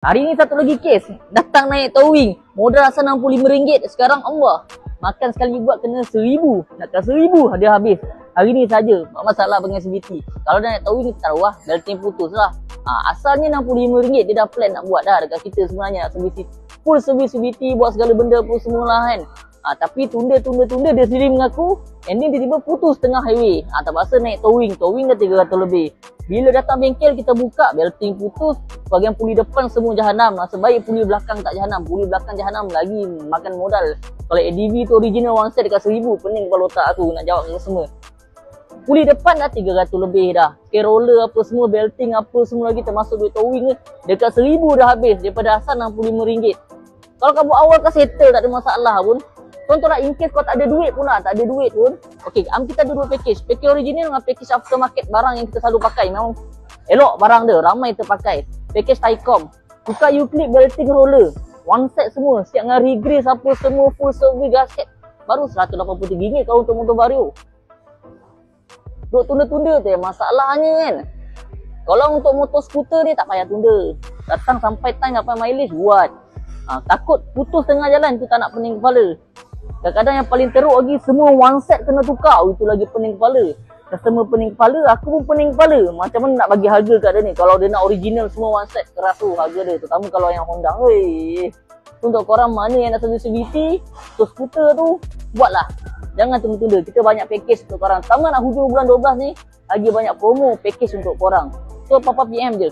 Hari ni satu lagi kes, datang naik towing, modal asal RM65, sekarang Allah, makan sekali buat kena RM1,000, nakkan RM1,000 dia habis. Hari ni saja, masalah dengan CVT. Kalau dah naik towing kita tahu lah, belting putus lah. Asalnya RM65 dia dah plan nak buat dah dekat kita sebenarnya, full service CVT, buat segala benda pun semua lah kan. Tapi tunda dia sendiri mengaku, ending tiba-tiba putus tengah highway. Terpaksa naik towing dah 300 lebih. Bila datang bengkel kita buka, belting putus, bahagian puli depan semua jahanam. Nasib baik puli belakang tak jahanam. Puli belakang jahanam lagi makan modal. Kalau ADV tu original one set dekat RM1,000, pening kepala otak aku nak jawab ni semua. Puli depan dah 300 lebih dah. Roller apa semua, belting apa semua lagi termasuk duit towing ni, dekat RM1,000 dah habis daripada asal RM65. Kalau kamu awal kan settle tak ada masalah pun. Contohlah in case kau tak ada duit pun lah, tak ada duit pun. Okey, kita ada dua package. Package original dengan package aftermarket barang yang kita selalu pakai. Memang elok barang dia, ramai terpakai. Package Tycom. Buka Euclid belting roller. One set semua, siap dengan regrease apa semua, full service gasket. Baru RM183 kalau untuk motor Vario. Duk tunda-tunda tu masalahnya kan. Kalau untuk motor skuter ni tak payah tunda. Datang sampai time, sampai mileage buat. Takut putus tengah jalan tu tak nak pening kepala. Kadang-kadang yang paling teruk lagi, semua one set kena tukar. Itu lagi pening kepala. Customer pening kepala, aku pun pening kepala. Macam mana nak bagi harga kat dia ni. Kalau dia nak original semua one set, keras tu harga dia. Terutama kalau yang Honda. Untuk korang mana yang nak service CVT, tu skuter tu, buatlah. Jangan tunda-tunda. Kita banyak package untuk korang. Pertama nak hujung bulan 12 ni, lagi banyak promo package untuk korang. So, papa PM je.